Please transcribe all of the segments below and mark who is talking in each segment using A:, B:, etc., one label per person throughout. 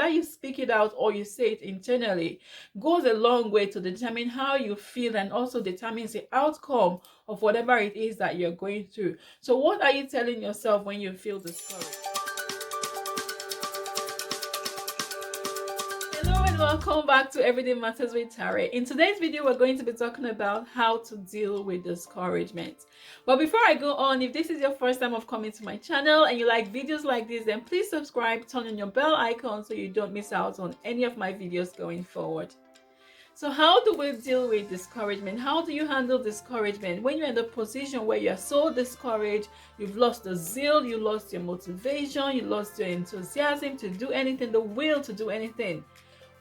A: whether you speak it out or you say it internally, goes a long way to determine how you feel and also determines the outcome of whatever it is that you're going through. So what are you telling yourself when you feel discouraged? Hello and welcome back to Everyday Matters with Tare. In today's video, we're going to be talking about how to deal with discouragement. But before I go on, if this is your first time of coming to my channel and you like videos like this, then please subscribe, turn on your bell icon so you don't miss out on any of my videos going forward. So how do we deal with discouragement? How do you handle discouragement when you're in the position where you're so discouraged, you've lost the zeal, you lost your motivation, you lost your enthusiasm to do anything, the will to do anything?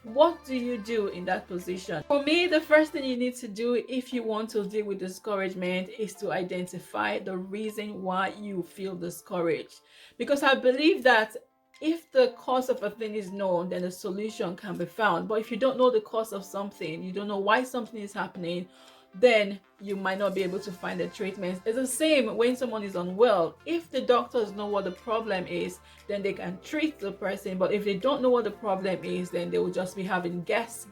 A: What do you do in that position? For me, the first thing you need to do if you want to deal with discouragement is to identify the reason why you feel discouraged. Because I believe that if the cause of a thing is known, then a solution can be found. But if you don't know the cause of something, you don't know why something is happening, then you might not be able to find a treatment. It's the same when someone is unwell. If the doctors know what the problem is, then they can treat the person. But if they don't know what the problem is, then they will just be having guess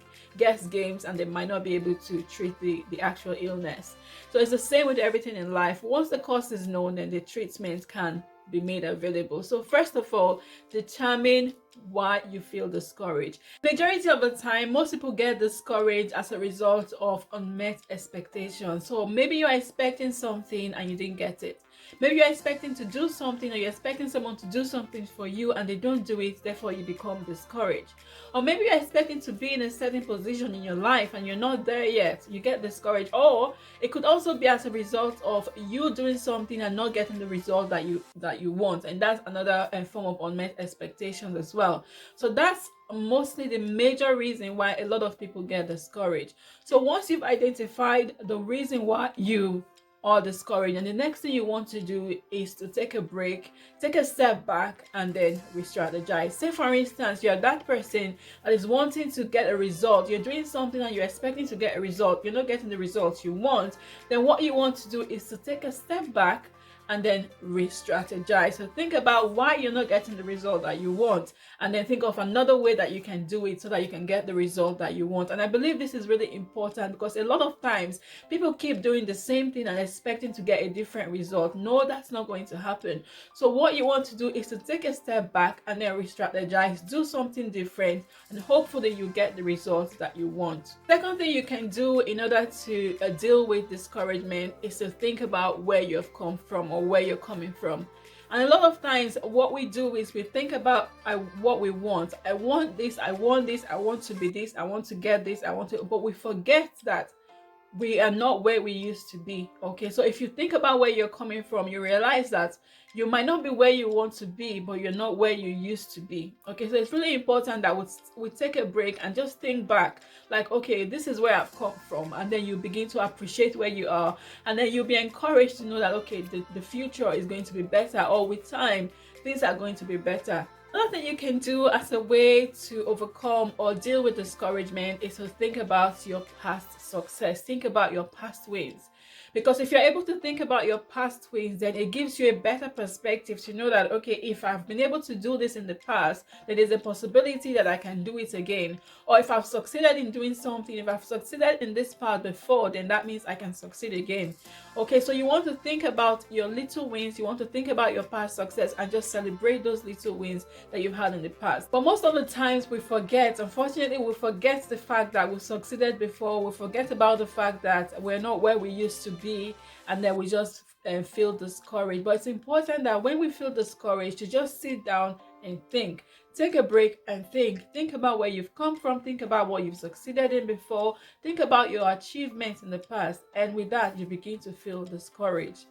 A: games and they might not be able to treat the actual illness. So it's the same with everything in life. Once the cause is known, then the treatment can be made available. So first of all, determine why you feel discouraged. Majority of the time, most people get discouraged as a result of unmet expectations. So maybe you're expecting something and you didn't get it. Maybe you're expecting to do something or you're expecting someone to do something for you and they don't do it, therefore you become discouraged. Or maybe you're expecting to be in a certain position in your life and you're not there yet, you get discouraged. Or it could also be as a result of you doing something and not getting the result that you want, and that's another form of unmet expectations as well. So that's mostly the major reason why a lot of people get discouraged. So once you've identified the reason why you are discouraged, and the next thing you want to do is to take a break, take a step back, and then re-strategize. Say for instance, you're that person that is wanting to get a result, you're doing something and you're expecting to get a result, you're not getting the results you want, then what you want to do is to take a step back and then re-strategize. So think about why you're not getting the result that you want, and then think of another way that you can do it so that you can get the result that you want. And I believe this is really important because a lot of times people keep doing the same thing and expecting to get a different result. No, that's not going to happen. So what you want to do is to take a step back and then re-strategize, do something different, and hopefully you get the results that you want. Second thing you can do in order to deal with discouragement is to think about where you've come from or where you're coming from. And a lot of times what we do is we think about what we want. I want this, I want this, I want to be this, I want to get this, but we forget that we are not where we used to be. Okay, so if you think about where you're coming from, you realize that you might not be where you want to be, but you're not where you used to be. Okay, so it's really important that we take a break and just think back, like, okay, this is where I've come from, and then you begin to appreciate where you are, and then you'll be encouraged to know that, okay, the future is going to be better, or with time things are going to be better. Another thing you can do as a way to overcome or deal with discouragement is to think about your past success. Think about your past wins. Because if you're able to think about your past wins, then it gives you a better perspective to know that, okay, if I've been able to do this in the past, then there's a possibility that I can do it again. Or if I've succeeded in doing something, if I've succeeded in this part before, then that means I can succeed again. Okay, so you want to think about your little wins, you want to think about your past success and just celebrate those little wins that you've had in the past. But most of the times we forget, unfortunately, we forget the fact that we succeeded before, we forget about the fact that we're not where we used to be, and then we just feel discouraged. But it's important that when we feel discouraged, to just sit down and think. Take a break and think about where you've come from, think about what you've succeeded in before, think about your achievements in the past, and with that you begin to feel discouraged.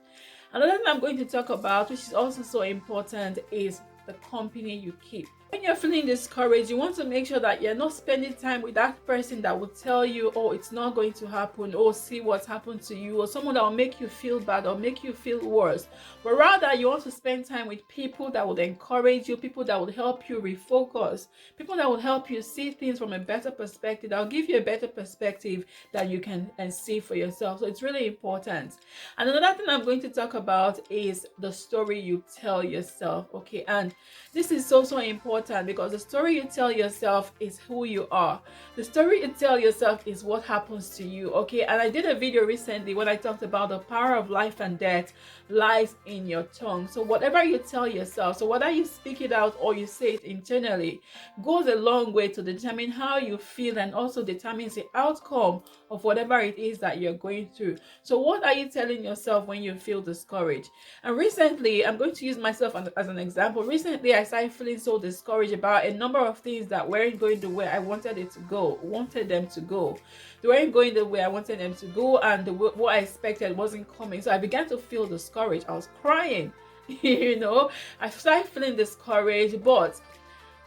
A: Another thing I'm going to talk about, which is also so important, is the company you keep. When you're feeling discouraged, you want to make sure that you're not spending time with that person that will tell you, oh, it's not going to happen, or see what's happened to you, or someone that will make you feel bad or make you feel worse. But rather, you want to spend time with people that would encourage you, people that would help you refocus, people that will help you see things from a better perspective, that will give you a better perspective that you can see for yourself. So it's really important. And another thing I'm going to talk about is the story you tell yourself. Okay, and this is so important important because the story you tell yourself is who you are. The story you tell yourself is what happens to you, okay? And I did a video recently when I talked about the power of life and death lies in your tongue. So whatever you tell yourself, so whether you speak it out or you say it internally, goes a long way to determine how you feel and also determines the outcome of whatever it is that you're going through. So what are you telling yourself when you feel discouraged? And recently, I'm going to use myself as an example. Recently, I started feeling so discouraged about a number of things that weren't going the way I wanted them to go. They weren't going the way I wanted them to go, and what I expected wasn't coming. So I began to feel discouraged. I was crying, I started feeling discouraged, but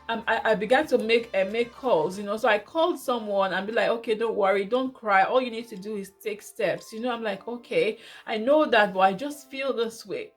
A: I began to make calls, so I called someone and be like, okay, don't worry, don't cry. All you need to do is take steps. I'm like, okay, I know that, but I just feel this way.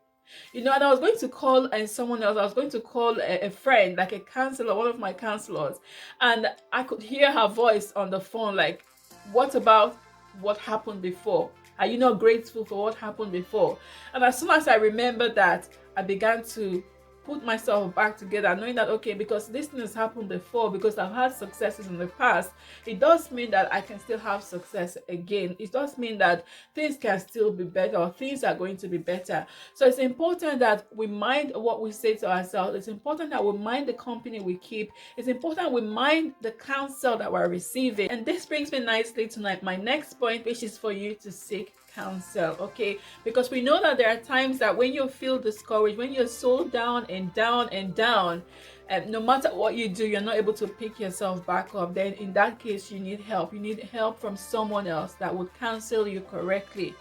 A: And I was going to call someone else. I was going to call a friend, like a counselor, one of my counselors, and I could hear her voice on the phone, like, what about what happened before? Are you not grateful for what happened before? And as soon as I remembered that, I began to put myself back together, knowing that, okay, because this thing has happened before, because I've had successes in the past, it does mean that I can still have success again. It does mean that things can still be better, or things are going to be better. So it's important that we mind what we say to ourselves. It's important that we mind the company we keep. It's important we mind the counsel that we're receiving. And this brings me nicely to my next point, which is for you to seek counsel, okay? Because we know that there are times that when you feel discouraged, when you're so down and down and down, and no matter what you do, you're not able to pick yourself back up, then in that case, you need help. You need help from someone else that would counsel you correctly.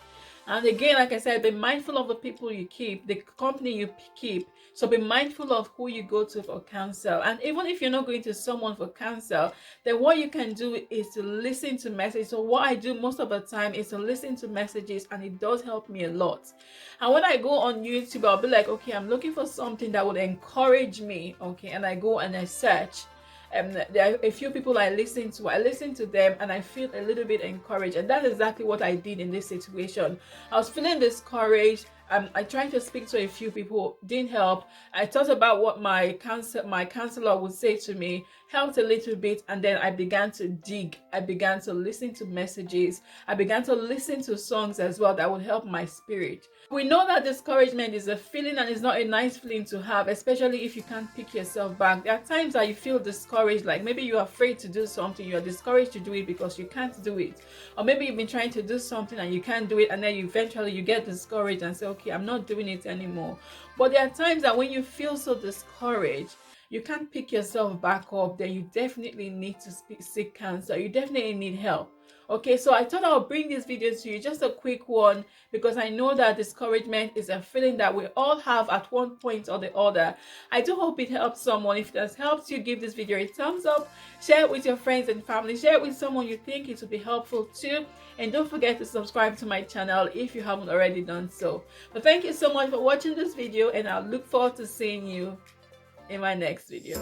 A: And again, like I said, be mindful of the people you keep, the company you keep. So be mindful of who you go to for counsel. And even if you're not going to someone for counsel, then what you can do is to listen to messages. So what I do most of the time is to listen to messages, and it does help me a lot. And when I go on YouTube, I'll be like, okay, I'm looking for something that would encourage me, okay? And I go and I search. There are a few people I listen to them, and I feel a little bit encouraged, and that's exactly what I did in this situation. I was feeling discouraged. I tried to speak to a few people, didn't help. I thought about what my counselor would say to me, helped a little bit, and then I began to dig. I began to listen to messages. I began to listen to songs as well that would help my spirit. We know that discouragement is a feeling, and it's not a nice feeling to have, especially if you can't pick yourself back. There are times that you feel discouraged, like maybe you're afraid to do something, you're discouraged to do it because you can't do it. Or maybe you've been trying to do something and you can't do it, and then eventually you get discouraged and say, okay, I'm not doing it anymore. But there are times that when you feel so discouraged, you can't pick yourself back up, then you definitely need to seek counsel. You definitely need help. Okay, so I thought I'll bring this video to you, just a quick one, because I know that discouragement is a feeling that we all have at one point or the other. I do hope it helps someone. If it has helped you, give this video a thumbs up, share it with your friends and family, share it with someone you think it will be helpful to, and don't forget to subscribe to my channel if you haven't already done so. But thank you so much for watching this video, and I'll look forward to seeing you in my next video.